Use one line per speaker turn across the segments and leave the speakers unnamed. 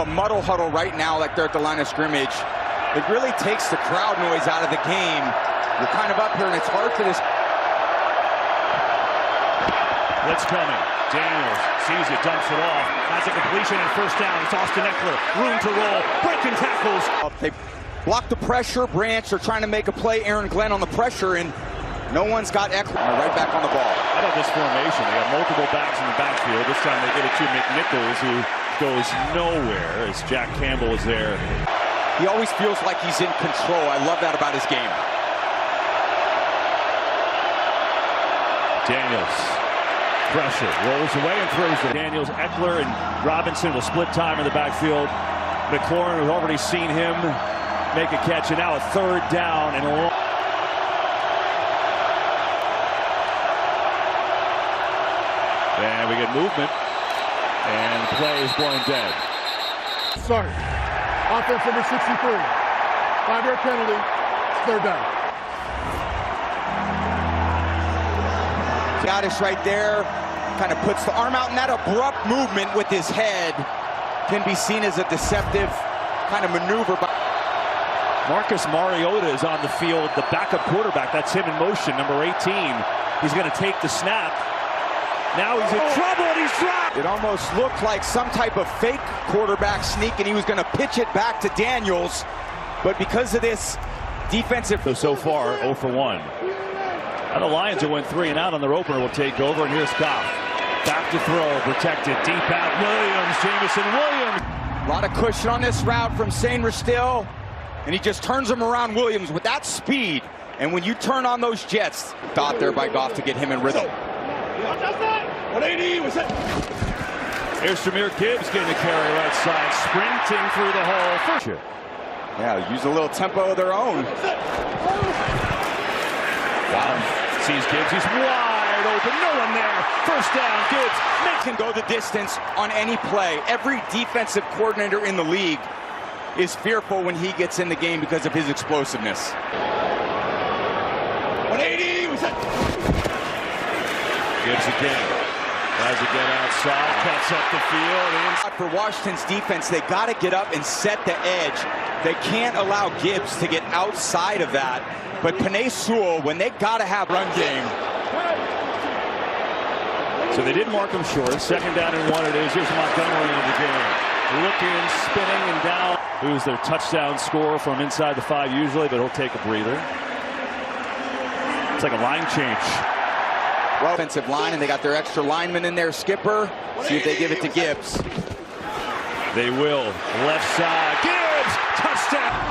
A muddle huddle right now like they're at the line of scrimmage. It really takes the crowd noise out of the game. We're kind of up here and it's hard for this.
Blitz coming. Daniels sees it, dumps it off. Has a completion and first down. It's Austin Ekeler. Room to roll. Breaking tackles.
They block the pressure. Branch, they're trying to make a play. Aaron Glenn on the pressure, and no one's got Ekeler. Right back on the ball.
I love this formation. They got multiple backs in the backfield. This time they get it to McNichols, who goes nowhere as Jack Campbell is there.
He always feels like he's in control. I love that about his game.
Daniels. Pressure, rolls away and throws it. Daniels, Ekeler, and Robinson will split time in the backfield. McLaurin, we've already seen him make a catch, and now a third down and a long. And we get movement, and the play is blown dead.
Sorry. Offense number 63. 5-yard penalty. It's third down.
Gaddis right there kind of puts the arm out, and that abrupt movement with his head can be seen as a deceptive kind of maneuver.
Marcus Mariota is on the field, the backup quarterback. That's him in motion, number 18. He's going to take the snap. Now he's in trouble and he's dropped.
It almost looked like some type of fake quarterback sneak, and he was going to pitch it back to Daniels. But because of this defensive...
So far, 0 for 1. And the Lions, who went 3 and out on their opener, will take over. And here's Goff. Back to throw, protected, deep out. Williams, Jamison Williams.
A lot of cushion on this route from Sainristil still. And he just turns him around, Williams, with that speed. And when you turn on those jets, thought there by Goff to get him in rhythm.
180 was it. Here's Jahmyr Gibbs getting the carry right side, sprinting through the hole.
Yeah, use a little tempo of their own.
Wow. Sees Gibbs, he's wide open, no one there. First down, Gibbs
Can go the distance on any play. Every defensive coordinator in the league is fearful when he gets in the game because of his explosiveness.
180 was it. Gibbs again. Tries to get outside, cuts up the field.
For Washington's defense, they got to get up and set the edge. They can't allow Gibbs to get outside of that. But Penei Sewell, when they got to have run game.
So they did mark him short. Second down and 1 it is. Here's Montgomery in the game. Looking, spinning, and down. Who's their touchdown scorer from inside the 5 usually, but he'll take a breather. It's like a line change.
Well, offensive line, and they got their extra lineman in there, Skipper. See if they give it to Gibbs.
They will. Left side. Gibbs! Touchdown!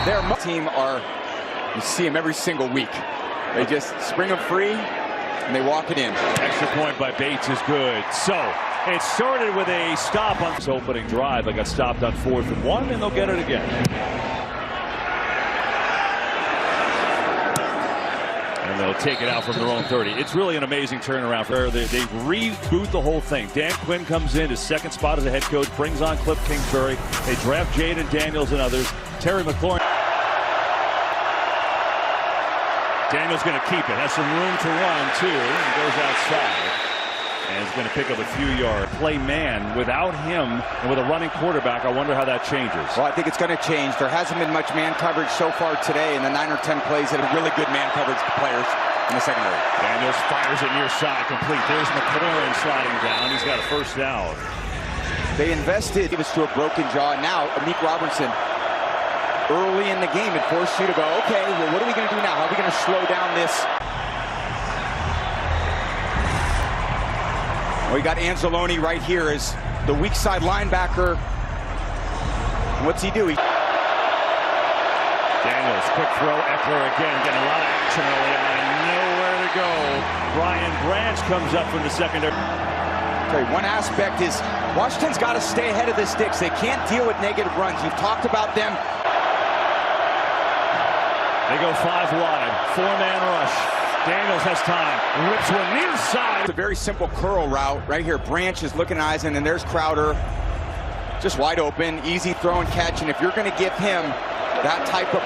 Their team are, you see them every single week. They just spring them free, and they walk it in.
Extra point by Bates is good. So, it started with a stop on this opening drive. They got stopped on 4th and 1, and they'll get it again. And they'll take it out from their own 30. It's really an amazing turnaround for her. They reboot the whole thing. Dan Quinn comes in, his second spot as a head coach, brings on Cliff Kingsbury. They draft Jaden Daniels and others. Terry McLaurin. Daniels going to keep it. Has some room to run, too. He goes outside. And is going to pick up a few yards. Play man without him and with a running quarterback. I wonder how that changes.
Well, I think it's going to change. There hasn't been much man coverage so far today in the 9 or 10 plays that are really good man coverage players in the secondary.
Daniels fires it near side, complete. There's McLaurin sliding down. He's got a first down.
They invested. It was to a broken jaw. Now, Amik Robertson early in the game and forced you to go, okay, well, what are we going to do now? How are we going to slow down this? Well, we got Anzalone right here as the weak side linebacker. And what's he do?
Daniels, quick throw, Ekeler again, getting a lot of action early on and nowhere to go. Brian Branch comes up from the secondary.
Okay, one aspect is Washington's got to stay ahead of the sticks. They can't deal with negative runs. You've talked about them.
They go 5 wide, 4-man rush. Daniels has time, rips one near side.
It's a very simple curl route right here. Branch is looking eyes, and then there's Crowder. Just wide open, easy throw and catch. And if you're going to give him that type of...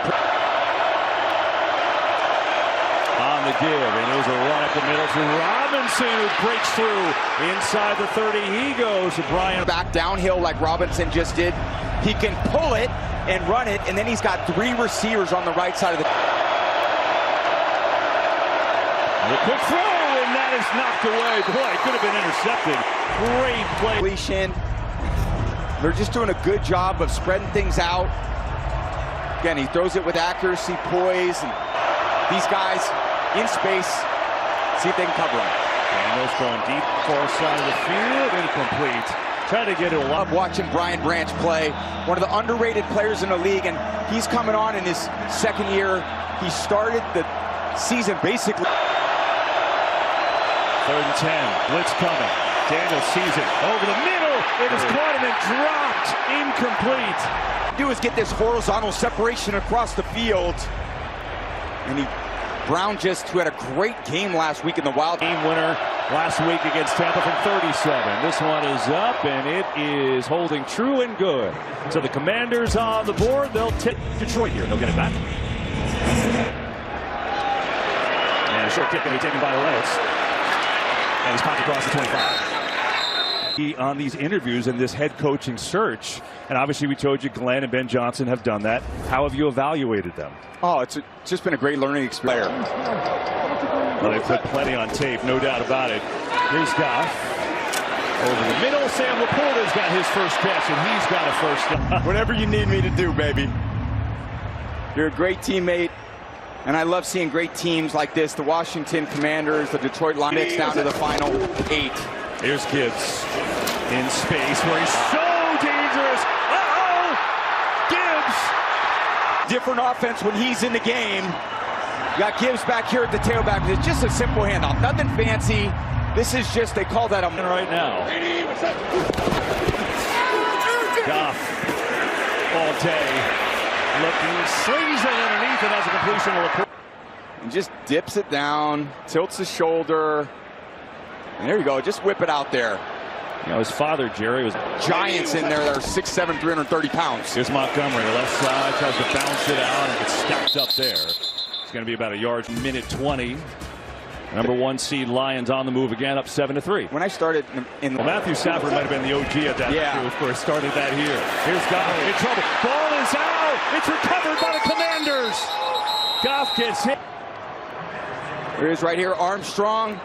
On the to give, and it was a run up the middle to Robinson, who breaks through inside the 30. He goes to Brian.
Back downhill like Robinson just did. He can pull it and run it, and then he's got 3 receivers on the right side of the...
The quick throw, and that is knocked away. Boy, it could have been intercepted. Great play.
They're just doing a good job of spreading things out. Again, he throws it with accuracy, poise, and these guys in space, see if they can cover him.
Daniels going deep, far side of the field, incomplete. Try to get it a lot.
Watching Brian Branch play, one of the underrated players in the league, and he's coming on in his second year. He started the season basically.
3rd and 10, blitz coming. Daniels sees it over the middle. It is caught and then dropped, incomplete.
Do is get this horizontal separation across the field, and Brown who had a great game last week in the Wild.
Game winner last week against Tampa from 37. This one is up, and it is holding true and good. So the Commanders on the board. They'll tip Detroit here. They'll get it back. And a short kick going to be taken by Hghlights. And he's popped across the 25. On these interviews and this head coaching search, and obviously we told you Glenn and Ben Johnson have done that. How have you evaluated them?
Oh, it's just been a great learning experience.
Well, they put plenty on tape, no doubt about it. Here's Goff. Over the middle, Sam Laporta's got his first catch, and he's got a first.
Whatever you need me to do, baby. You're a great teammate, and I love seeing great teams like this. The Washington Commanders, the Detroit Lions down to the final 8.
Here's Gibbs in space where he's so dangerous. Uh-oh! Gibbs!
Different offense when he's in the game. You got Gibbs back here at the tailback. It's just a simple handoff. Nothing fancy. This is just, they call that a...
Right now. Goff all day. Looking, slings it underneath, and has a completion of Laporta.
And just dips it down, tilts the shoulder. And there you go, just whip it out there.
You know, his father, Jerry, was
giants in there that are 6'7", 330 pounds.
Here's Montgomery, left side, tries to bounce it out, and it's stacked up there. It's going to be about a yard, minute 20. Number 1 seed Lions on the move again, up 7-3.
When I started in
well, Matthew Stafford might have been the OG at that.
Yeah.
Of course, started that here. Here's Goff in trouble. Ball is out. It's recovered by the Commanders. Goff gets hit.
There he is right here, Armstrong.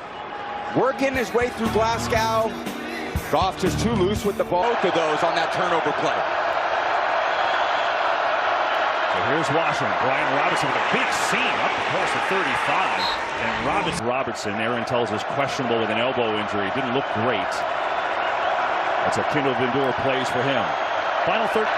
Working his way through Glasgow. Goff just too loose with the ball. Both of those on that turnover play.
So here's Washington. Brian Robinson with a big seam up across the 35. And Robertson, Aaron tells us, questionable with an elbow injury. Didn't look great. That's a Kindle Lindor plays for him. Final third.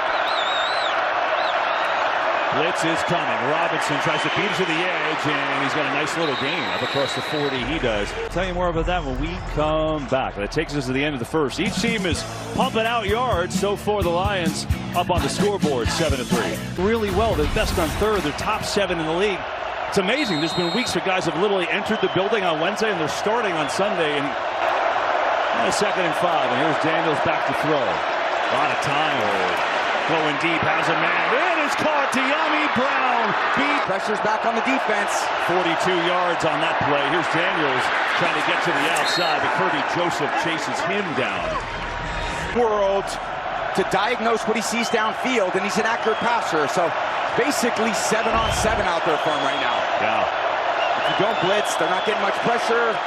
Blitz is coming. Robinson tries to beat it to the edge, and he's got a nice little gain up across the 40. He does. I'll tell you more about that when we come back. That takes us to the end of the first. Each team is pumping out yards. So far, the Lions up on the scoreboard, 7-3. Really well. They're best on third. They're top 7 in the league. It's amazing. There's been weeks where guys have literally entered the building on Wednesday, and they're starting on Sunday. And a 2nd and 5. And here's Daniels back to throw. A lot of time. Going deep, has a man. It is caught. De'Ami Brown beat.
Pressure's back on the defense.
42 yards on that play. Here's Daniels trying to get to the outside, but Kirby Joseph chases him down.
World to diagnose what he sees downfield, and he's an accurate passer. So basically 7-on-7 out there for him right now.
Yeah.
If you don't blitz, they're not getting much pressure.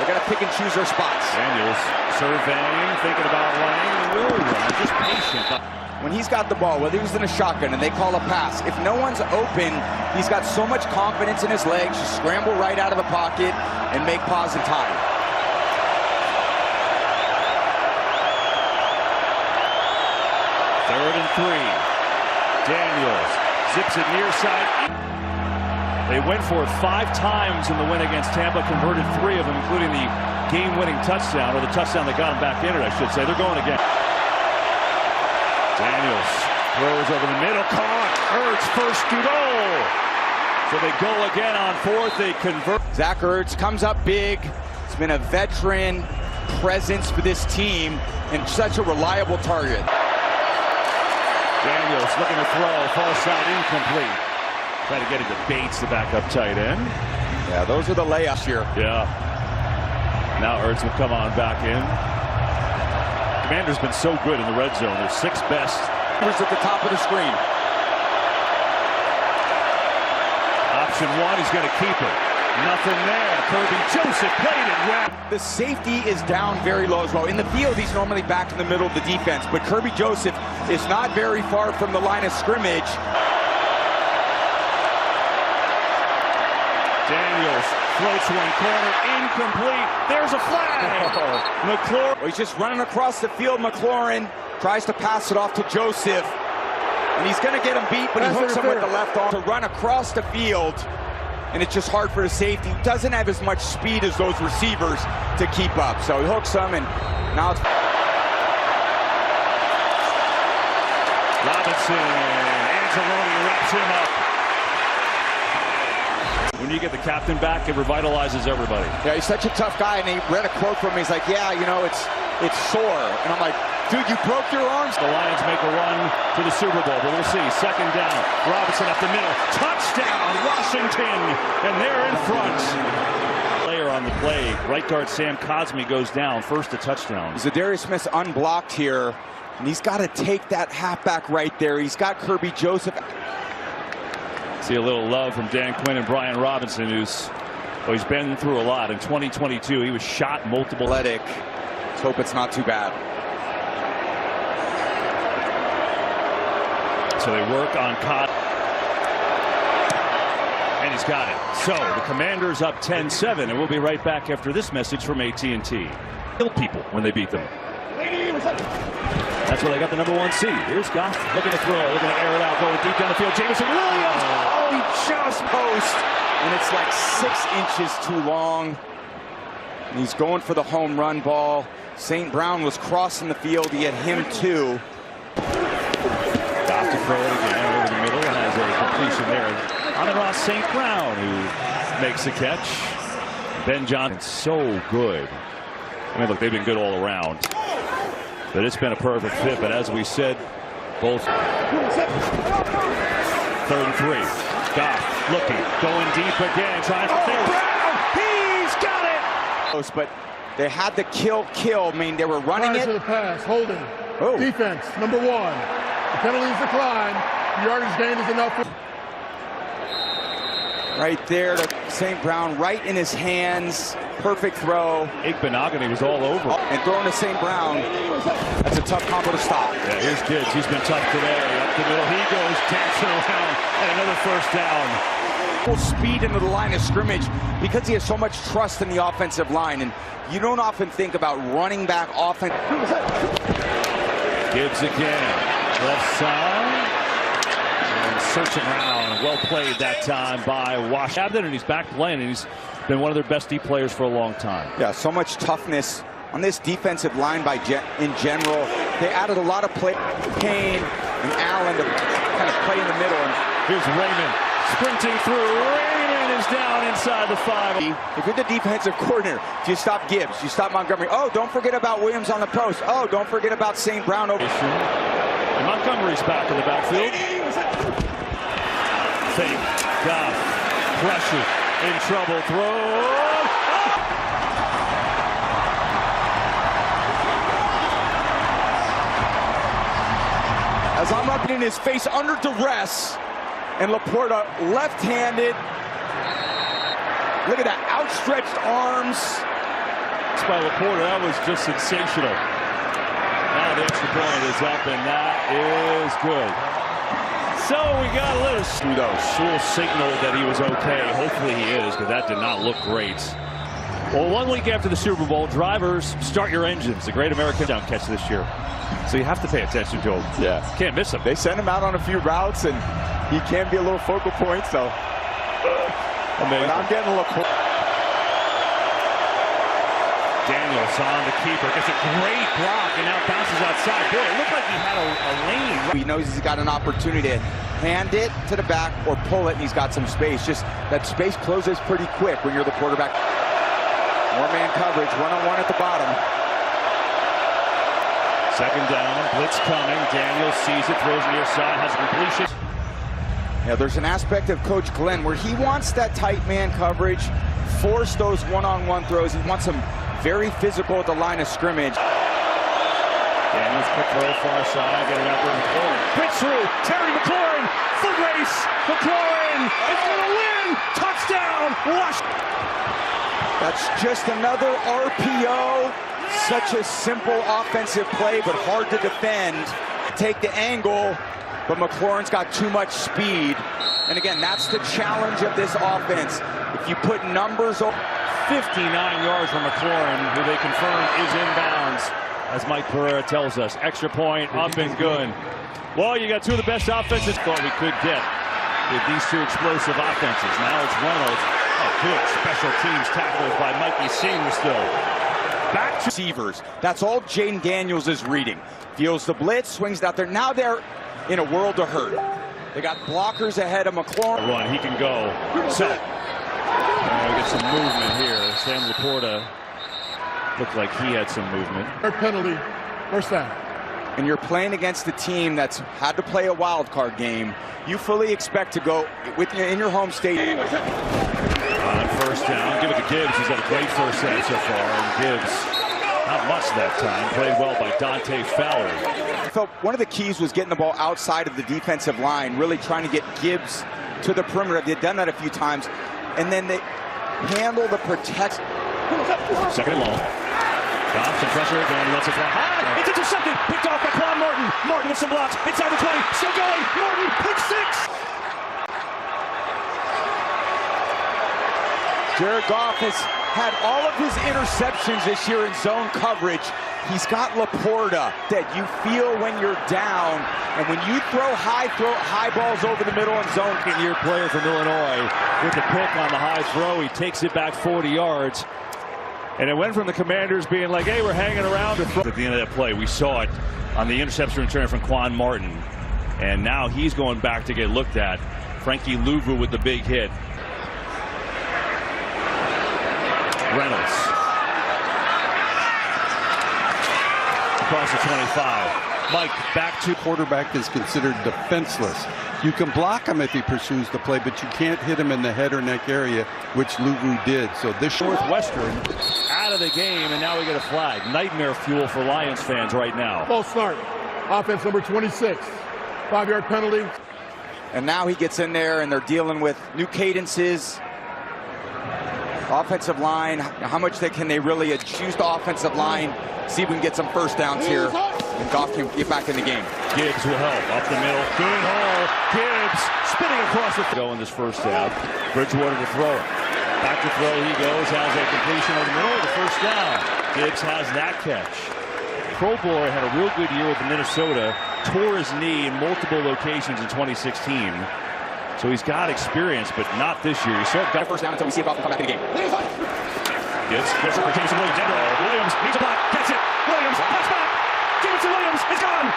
They're going to pick and choose their spots.
Daniels surveying, thinking about running. Will run, just patient.
When he's got the ball, whether he's in a shotgun and they call a pass, if no one's open, he's got so much confidence in his legs to scramble right out of the pocket and make pause and time.
Third and 3. Daniels zips it near side. They went for it 5 times in the win against Tampa, converted 3 of them, including the game-winning touchdown, or the touchdown that got them back in it, I should say. They're going again. Daniels throws over the middle, caught. Ertz first to goal. So they go again on 4th. They convert.
Zach Ertz comes up big. He's been a veteran presence for this team and such a reliable target.
Daniels looking to throw, far side incomplete. Try to get it to Bates, the backup tight end.
Yeah, those are the layups here.
Yeah. Now Ertz will come on back in. Commander's been so good in the red zone. They're 6th best.
Here's at the top of the screen.
Option 1, he's going to keep it. Nothing there. Kirby Joseph played it well.
The safety is down very low as well. In the field, he's normally back in the middle of the defense, but Kirby Joseph is not very far from the line of scrimmage.
Daniels floats one corner, incomplete. There's a flag. McLaurin.
He's just running across the field. McLaurin tries to pass it off to Joseph, and he's going to get him beat, but he hooks him with the left arm to run across the field, and it's just hard for the safety. He doesn't have as much speed as those receivers to keep up, so he hooks him, and now it's
Robinson. Anzalone wraps him up. When you get the captain back, it revitalizes everybody.
Yeah, he's such a tough guy, and he read a quote from him. He's like, yeah, you know, it's sore. And I'm like, dude, you broke your arms.
The Lions make a run to the Super Bowl, but we'll see. 2nd down. Robinson up the middle. Touchdown, Washington, and they're in front. Player on the play. Right guard Sam Cosmi goes down. First a touchdown.
Zadarius Smith's unblocked here, and he's got to take that halfback right there. He's got Kirby Joseph.
See a little love from Dan Quinn and Brian Robinson, he's been through a lot. In 2022, he was shot multiple.
Let's hope it's not too bad.
So they work on Cott. And he's got it. So the Commanders up 10-7, and we'll be right back after this message from AT&T. Kill people when they beat them. That's why they got the #1 seed. Here's Goff looking to throw, looking to air it out, going deep down the field. Jameson Williams.
Oh, he just post, and it's like 6 inches too long. And he's going for the home run ball. St. Brown was crossing the field. He had him too.
Goff to throw it again over the middle, and has a completion there. Amon-Ra St. Brown, who makes the catch. Ben Johnson, so good. I mean, look, they've been good all around. But it's been a perfect fit. But as we said, both 3rd and 3. Goff looking, going deep again, trying for third. He's got it.
But they had the kill. I mean, they were running
Prior
it.
to the pass, holding.
Oh.
Defense, #1. The penalty is declined. The yardage gain is enough.
Right there to St. Brown, right in his hands. Perfect throw.
Igbenogany was all over.
And throwing to St. Brown. That's a tough combo to stop.
Yeah, here's Gibbs. He's been tough today. Up the middle, he goes dancing around, and another 1st down.
Full speed into the line of scrimmage because he has so much trust in the offensive line, and you don't often think about running back offense.
Gibbs again, left side, and searching around. Well played that time by Washington, and he's back playing, and he's been one of their best deep players for a long time.
Yeah, so much toughness on this defensive line in general. They added a lot of play. Kane and Allen to kind of play in the middle. And
here's Raymond sprinting through. Raymond is down inside the 5.
If you're the defensive coordinator, do you stop Gibbs? Do you stop Montgomery? Oh, don't forget about Williams on the post. Oh, don't forget about St. Brown over.
And Montgomery's back in the backfield. Fake. Goff. Pressure. In trouble. Throw.
As I'm up in his face under duress, and Laporta left-handed. Look at that, outstretched arms.
By Laporta, that was just sensational. Now the extra point is up, and that is good. So we got a little signal that he was okay. Hopefully he is, because that did not look great. Well, 1 week after the Super Bowl, drivers, start your engines. The Great American Down catch this year. So you have to pay attention to him.
Yeah.
Can't miss him.
They send him out on a few routes, and he can be a little focal point, so.
Amazing.
But I'm getting a little.
Daniels on the keeper. Gets a great block, and now bounces outside. Boy, it looked like he had a lane.
He knows he's got an opportunity to hand it to the back or pull it, and he's got some space. Just that space closes pretty quick when you're the quarterback. More man coverage, one-on-one at the bottom.
2nd down, blitz coming. Daniels sees it, throws near side, has a completion.
Yeah, there's an aspect of Coach Glenn where he wants that tight man coverage, force those one-on-one throws. He wants them very physical at the line of scrimmage.
Daniels, quick throw, far side, get it out there to McLaurin. Pitch through, Terry McLaurin, foot race, McLaurin is going to win, touchdown, Washington.
That's just another RPO. Such a simple offensive play, but hard to defend. Take the angle, but McLaurin's got too much speed. And again, that's the challenge of this offense. If you put numbers on
59 yards from McLaurin, who they confirm is inbounds, as Mike Pereira tells us. Extra point, up and good. Well, you got two of the best offenses thought we could get with these two explosive offenses. Now it's Reynolds. Oh, good special teams tackles by Mikey Singh still. Back to
receivers. That's all Jaden Daniels is reading. Feels the blitz, swings it out there. Now they're in a world of hurt. They got blockers ahead of McLaurin.
Run, he can go. So, we get some movement here. Sam Laporta looked like he had some movement.
Penalty, first down.
And you're playing against a team that's had to play a wild card game. You fully expect to go in your home state.
On first down, give it to Gibbs. He's had a great first half so far. And Gibbs, not much that time. Played well by Dante Fowler.
I felt one of the keys was getting the ball outside of the defensive line, really trying to get Gibbs to the perimeter. They've done that a few times. And then they handle the protection.
Second and long. Some pressure again. Lets it fly high. It's intercepted. Picked off by Quan Martin. Martin with some blocks. Inside the 20. Still going. Martin, pick six.
Jared Goff has had all of his interceptions this year in zone coverage. He's got Laporta that you feel when you're down. And when you throw high balls over the middle in zone.
Second-year player from Illinois with the pick on the high throw. He takes it back 40 yards. And it went from the Commanders being like, hey, we're hanging around. At the end of that play, we saw it on the interception return from Quan Martin. And now he's going back to get looked at. Frankie Louvu with the big hit. Reynolds. Across the 25. Mike, back to
quarterback is considered defenseless. You can block him if he pursues the play, but you can't hit him in the head or neck area, which Louvu did. So this
Northwestern out of the game, and now we get a flag. Nightmare fuel for Lions fans right now.
False start. Offense number 26. 5-yard penalty.
And now he gets in there, and they're dealing with new cadences. Offensive line, how much can they really use the offensive line? See if we can get some first downs here, and Goff can get back in the game.
Gibbs will help. Up the middle. Good hole. Gibbs spinning across the go in this first half. Bridgewater to throw it. Back to throw he goes. Has a completion over the middle of the first down. Gibbs has that catch. Pro Bowler had a real good year with Minnesota. Tore his knee in multiple locations in 2016. So he's got experience, but not this year. He's got
a first down until we see if Goff can come back in the game.
Gibbs gets it for Jameson Williams. Williams needs a block. Gets it. Williams cuts back. Jameson Williams is gone.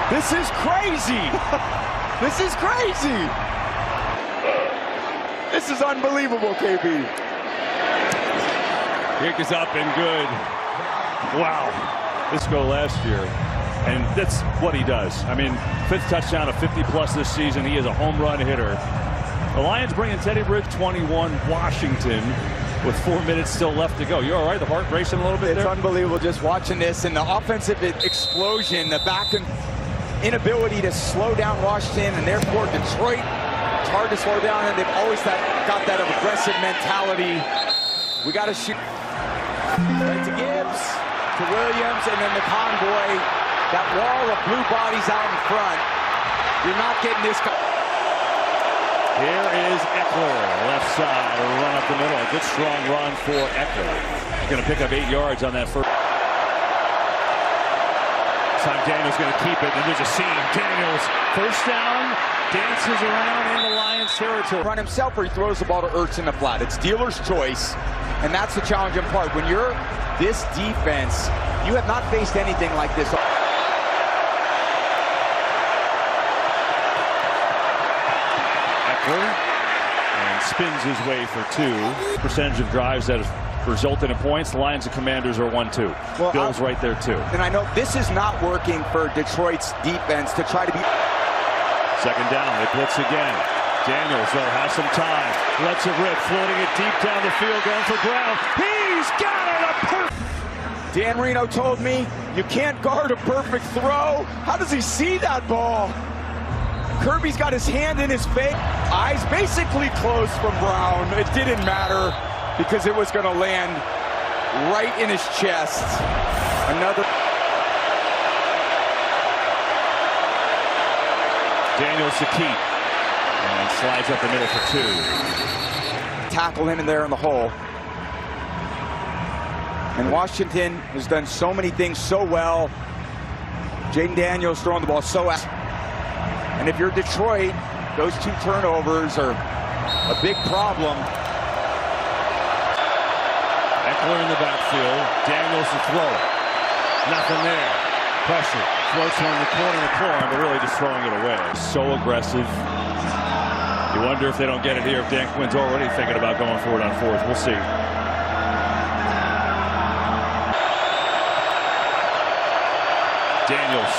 This is crazy. This is crazy. This is unbelievable, KB.
Kick is up and good. Wow. This go last year. And that's what he does. I mean, 5th touchdown of 50-plus this season. He is a home run hitter. The Lions bringing Teddy Bridge 21, Washington, with 4 minutes still left to go. You all right? The heart racing a little bit there?
It's unbelievable just watching this and the offensive explosion, the back and inability to slow down Washington, and therefore Detroit. It's hard to slow down, and they've always got that aggressive mentality. We got to shoot. Right to Gibbs, to Williams, and then the convoy. That wall of blue bodies out in front. You're not getting this.
Here is Eckler, left side, run up the middle. A good strong run for Eckler. He's going to pick up 8 yards on that first. Time Daniels going to keep it, and there's a seam. Daniels, first down, dances around in the Lions territory.
Run himself, or he throws the ball to Ertz in the flat. It's dealer's choice, and that's the challenging part. When you're this defense, you have not faced anything like this.
And spins his way for 2. Percentage of drives that have resulted in points. The Lions and Commanders are 1-2.
Well,
Bills right there too.
And I know this is not working for Detroit's defense to try to be.
Second down, they blitz again. Daniels, though, has some time. Lets it rip, floating it deep down the field, going for Brown. He's got it!
Dan Marino told me you can't guard a perfect throw. How does he see that ball? Kirby's got his hand in his face. Eyes basically closed from Brown. It didn't matter because it was going to land right in his chest. Another.
Daniels to keep. And slides up the middle for 2.
Tackle him in there in the hole. And Washington has done so many things so well. Jaden Daniels throwing the ball so well. And if you're Detroit, those 2 turnovers are a big problem.
Eckler in the backfield. Daniels to throw it. Nothing there. Pressure. Floats on the corner, but really just throwing it away. So aggressive. You wonder if they don't get it here, if Dan Quinn's already thinking about going for it on 4th. We'll see. Daniels,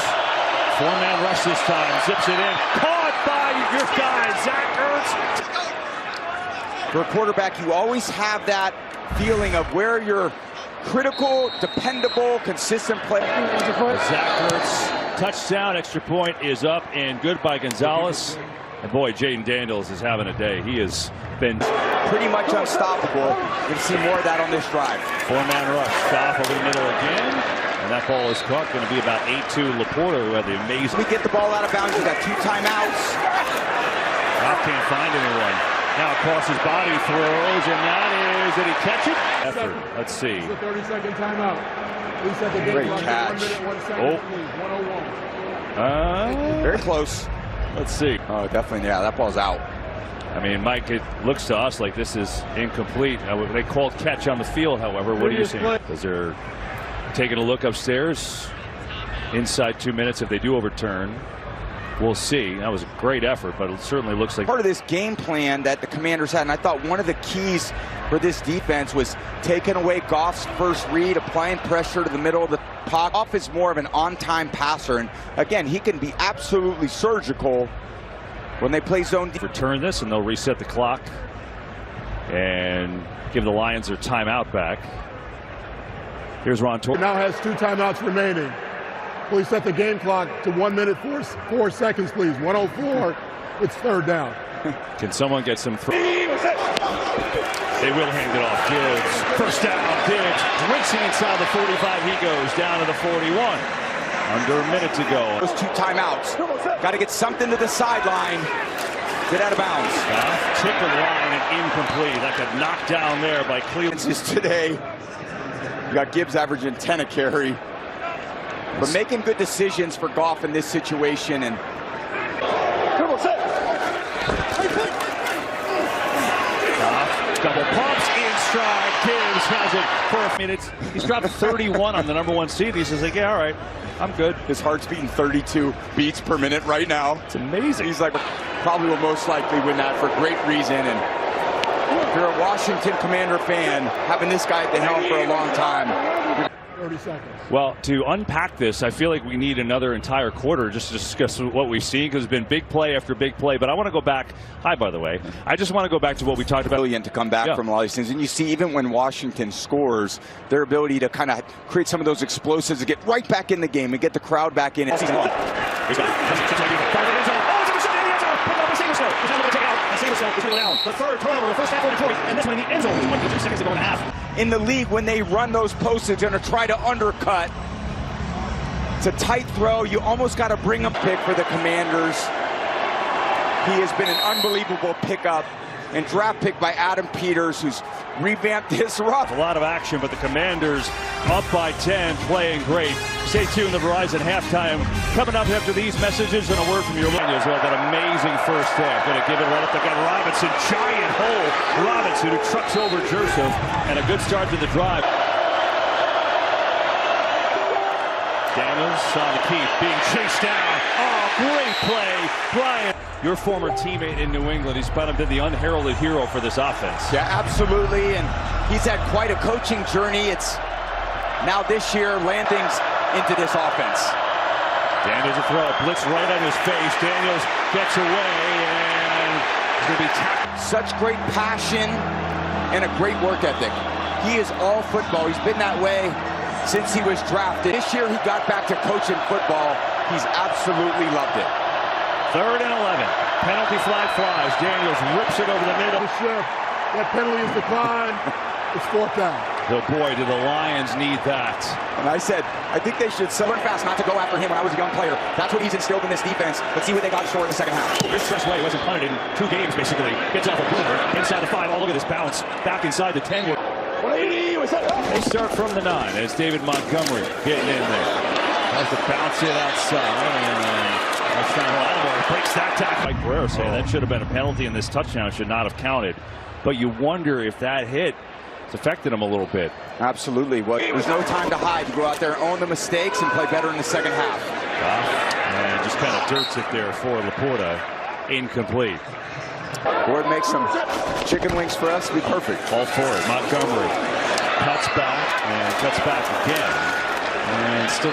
4-man rush this time, zips it in, caught by your guy, Zach Ertz.
For a quarterback, you always have that feeling of where you're critical, dependable, consistent play.
Zach Ertz, touchdown, extra point is up and good by Gonzalez. And boy, Jaden Daniels is having a day. He has been
pretty much unstoppable. You'll see more of that on this drive.
4-man rush, stop over the middle again. And that ball is caught. Going to be about 8-2. Laporta, who had the amazing.
We get the ball out of bounds. We got 2 timeouts.
Goff can't find anyone. Now across his body throws, and that is, did he catch it? Effort. Let's see.
It's a 30-second timeout. Reset the game
Great
clock to
catch.
1 minute, 1 second, please. 101.
Very close.
Let's see.
Oh, definitely. Yeah, that ball's out.
I mean, Mike, it looks to us like this is incomplete. They called catch on the field, however. What do you see? Because they're taking a look upstairs. Inside 2 minutes, if they do overturn, we'll see. That was a great effort, but it certainly looks like
part of this game plan that the Commanders had. And I thought one of the keys for this defense was taking away Goff's first read, applying pressure to the middle of the pocket. Goff is more of an on-time passer, and again, he can be absolutely surgical when they play zone.
Return this, and they'll reset the clock and give the Lions their timeout back. Here's Ron Torres.
Now has 2 timeouts remaining. Please set the game clock to 1 minute, 4 seconds, please. 104. It's 3rd down.
Can someone get some throw? They will hand it off. Diggs. First down. Diggs racing inside the 45. He goes down to the 41. Under a minute to go.
Those 2 timeouts. Got to get something to the sideline. Get out of bounds.
Tip of the line and incomplete. That got knocked down there by Cleveland.
Today, you got Gibbs averaging 10 a carry. But making good decisions for Goff in this situation. And
double pumps in stride. Gibbs has it for a minute. He's dropped 31 on the #1 seed. He says, like, yeah, all right, I'm good.
His heart's beating 32 beats per minute right now.
It's amazing.
He's like, probably will most likely win that for great reason. And if you're a Washington Commander fan, having this guy at the helm for a long time.
30 seconds.
Well, to unpack this, I feel like we need another entire quarter just to discuss what we've seen, because it's been big play after big play. But I want to go back. Hi, by the way. I just want to go back to what we talked about.
Brilliant to come back from a lot of these things. And you see, even when Washington scores, their ability to kind of create some of those explosives to get right back in the game and get the crowd back in.
The third turnover, the first half of Detroit, and this one in the end zone, 22 seconds to go in the half.
In the league, when they run those posts, they're going to try to undercut. It's a tight throw. You almost got to bring a pick for the Commanders. He has been an unbelievable pickup and draft pick by Adam Peters, who's revamped this rough.
A lot of action, but the Commanders up by 10, playing great. Stay tuned to Verizon halftime. Coming up after these messages and a word from your line as well. That amazing first half. Going to give it right up. They got Robinson, giant hole. Robinson, who trucks over Joseph, and a good start to the drive. Daniels on the keep, being chased down. Oh, great play. Bryant, your former teammate in New England. He's been the unheralded hero for this offense.
Yeah, absolutely. And he's had quite a coaching journey. It's now this year land things into this offense.
Daniels a throw, blitz right on his face. Daniels gets away and he's going to be tackled.
Such great passion and a great work ethic. He is all football. He's been that way since he was drafted. This year he got back to coaching football. He's absolutely loved it.
3rd and 11. Penalty flag flies. Daniels rips it over the middle.
That penalty is declined. It's 4th down.
Oh boy, do the Lions need that.
And I said, I think they should learn fast not to go after him when I was a young player. That's what he's instilled in this defense. Let's see what they got short in the second half.
This stretch way wasn't punted in 2 games, basically. Gets off a boomer. Inside the 5. Oh, look at this bounce. Back inside the 10.
180.
They start from the 9. It's David Montgomery getting in there. Has to bounce it outside. And breaks that tackle. Like Guerrero said, that should have been a penalty, and this touchdown should not have counted. But you wonder if that hit has affected him a little bit.
Absolutely. Well, there's no time to hide. You go out there, own the mistakes, and play better in the second half.
And just kind of dirts it there for Laporta. Incomplete.
Ward makes some chicken wings for us. Be perfect.
All for it. Montgomery cuts back again, and still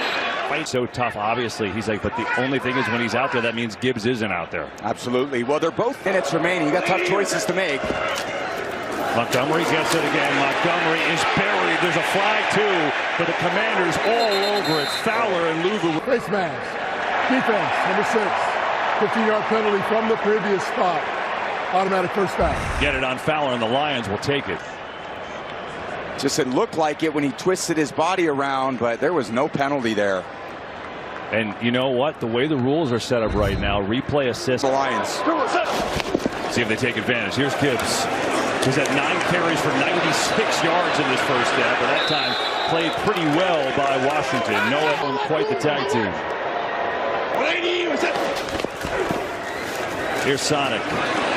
fights so tough. Obviously, he's like, but the only thing is when he's out there, that means Gibbs isn't out there.
Absolutely. Well, they're both minutes remaining. You got tough choices to make.
Montgomery gets it again. Montgomery is buried. There's a flag too, but the Commanders all over it. Fowler and Luger.
Face mask. Defense, number 6. 15-yard penalty from the previous spot. Automatic 1st down.
Get it on Fowler, and the Lions will take it.
Just it looked like it when he twisted his body around, but there was no penalty there.
And you know what? The way the rules are set up right now, replay assist.
The Lions.
See if they take advantage. Here's Gibbs. He's at 9 carries for 96 yards in this first half, but that time played pretty well by Washington. Noah on quite the tag team. Here's Sonic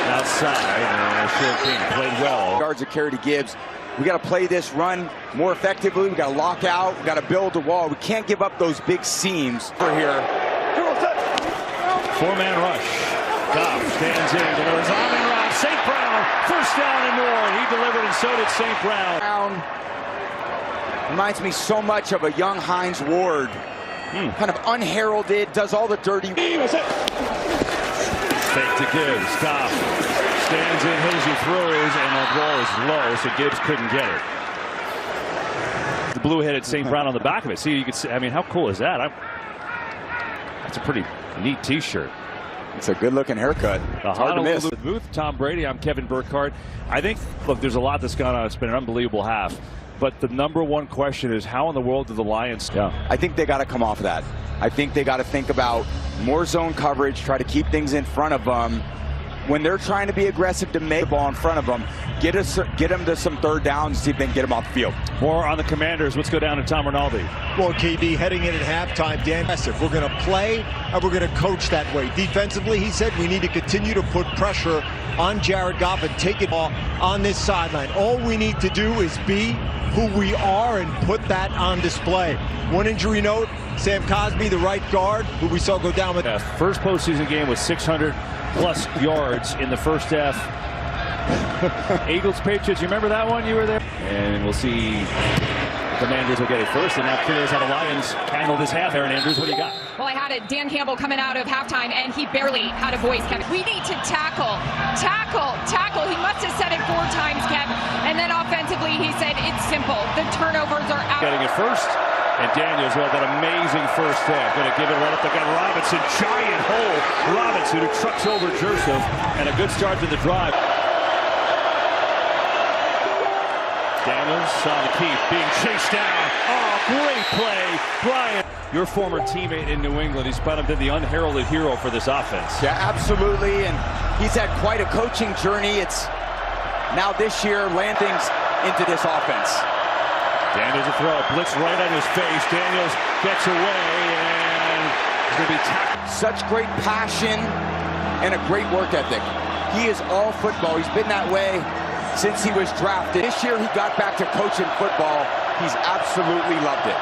outside, and Short King played well.
Yards of carry to Gibbs. We got to play this run more effectively. We got to lock out. We got to build the wall. We can't give up those big seams for here.
4-man rush. Goff stands in, delivers on and around. St. Brown, 1st down and more. He delivered, and so did St. Brown.
Reminds me so much of a young Hines Ward. Kind of unheralded, does all the dirty.
Fake to Gibbs. Goff stands in, hit as he throws, and the ball is low, so Gibbs couldn't get it. The blue-headed St. Brown on the back of it. See, you can see. I mean, how cool is that? That's a pretty neat T-shirt.
It's a good-looking haircut. It's hard to miss.
Booth, Tom Brady. I'm Kevin Burkhardt. I think, look, there's a lot that's gone on. It's been an unbelievable half. But the number one question is, how in the world do the Lions?
I think they got to come off of that. I think they got to think about more zone coverage, try to keep things in front of them. When they're trying to be aggressive to make the ball in front of them, get them to some 3rd downs and see if they can get them off the field.
More on the Commanders. Let's go down to Tom Rinaldi.
Well, KB, heading in at halftime, Dan, we're going to play and we're going to coach that way. Defensively, he said we need to continue to put pressure on Jared Goff and take it all on this sideline. All we need to do is be who we are and put that on display. One injury note, Sam Cosmi, the right guard, who we saw go down with.
First postseason game with 600-plus yards in the first half. Eagles Patriots, you remember that one? You were there. And we'll see. Commanders will get it first, and now curious how the Lions handled this half. Aaron Andrews, what do you got?
Well, I had Dan Campbell coming out of halftime, and he barely had a voice, Kevin. We need to tackle. He must have said it 4 times, Kevin. And then offensively, he said it's simple. The turnovers are out.
Getting it first, and Daniels, well, that amazing first half. Going to give it right up. They got Robinson, giant hole. Robinson, who trucks over Joseph, and a good start to the drive. Daniels on the keep, being chased down. Oh, great play. Bryant, your former teammate in New England. He's been the unheralded hero for this offense.
Yeah, absolutely. And he's had quite a coaching journey. It's now this year land things into this offense.
Daniels a throw, blitz right on his face. Daniels gets away, and he's going to be tackled.
Such great passion and a great work ethic. He is all football. He's been that way since he was drafted. This year he got back to coaching football. He's absolutely loved it.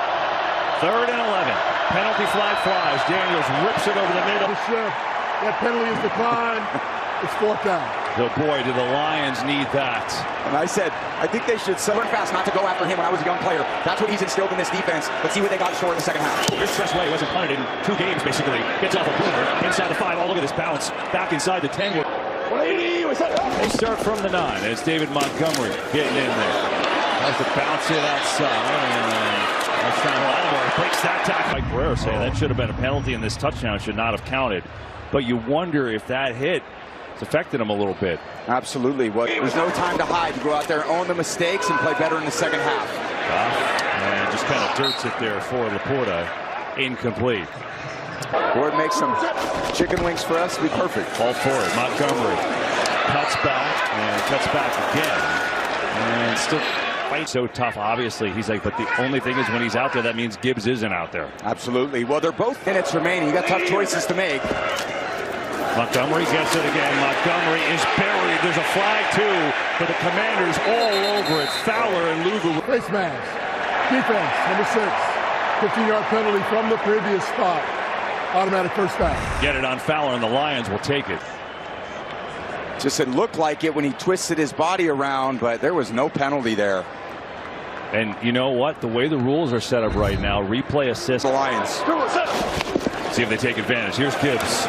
3rd and 11. Penalty flag flies. Daniels rips it over the middle.
The shift. That penalty is declined. It's 4th down.
Oh boy, do the Lions need that.
And I said, I think they should learn fast not to go after him when I was a young player. That's what he's instilled in this defense. Let's see what they got in store in the second half.
This Stress Way wasn't punted in 2 games, basically. Gets off a boomer. Inside the 5. Oh, look at this bounce. Back inside the 10.
They start from the 9. It's David Montgomery getting in there. Has to bounce it outside. And Lattimore breaks that tackle. Mike Guerrero saying that should have been a penalty, and this touchdown should not have counted. But you wonder if that hit has affected him a little bit.
Absolutely. There's no time to hide. You go out there, own the mistakes, and play better in the second half.
And just kind of dirts it there for Laporta. Incomplete.
Ward makes some chicken wings for us. Be perfect.
All for it. Montgomery cuts back again. And still fight so tough, obviously. He's like, but the only thing is when he's out there, that means Gibbs isn't out there.
Absolutely. Well, they're both minutes remaining. You got tough choices to make.
Montgomery gets it again. Montgomery is buried. There's a flag, too, for the Commanders all over it. Fowler and Lugu.
Face mask. Defense, number 6. 15-yard penalty from the previous spot. Automatic 1st down.
Get it on Fowler, and the Lions will take it.
Just it looked like it when he twisted his body around, but there was no penalty there.
And you know what? The way the rules are set up right now, replay assist.
The Lions.
See if they take advantage. Here's Gibbs.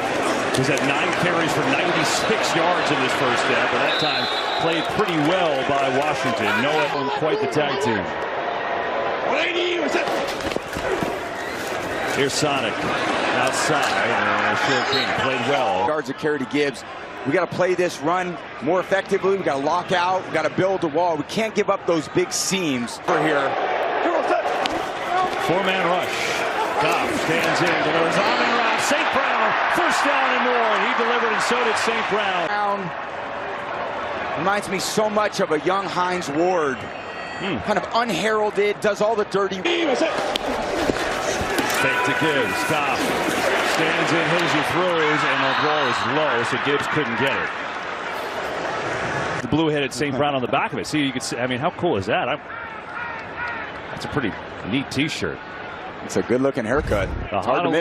He's had 9 carries for 96 yards in this first half, but that time played pretty well by Washington. Noah on quite the tag team. Here's Sonic outside, and Short King played well.
Yards of carry to Gibbs. We got to play this run more effectively. We got to lock out. We got to build the wall. We can't give up those big seams for here.
4-man rush. Goff stands in, delivers on and around. St. Brown, 1st down and more. He delivered, and so did St. Brown.
Reminds me so much of a young Hines Ward. Kind of unheralded, does all the dirty.
Fake to Gibbs. Goff stands in, hits, he throws, and the ball is low, so Gibbs couldn't get it. The blue-headed St. Brown on the back of it. See, you can see. I mean, how cool is that? That's a pretty neat T-shirt.
It's a good-looking haircut.
Hard to miss.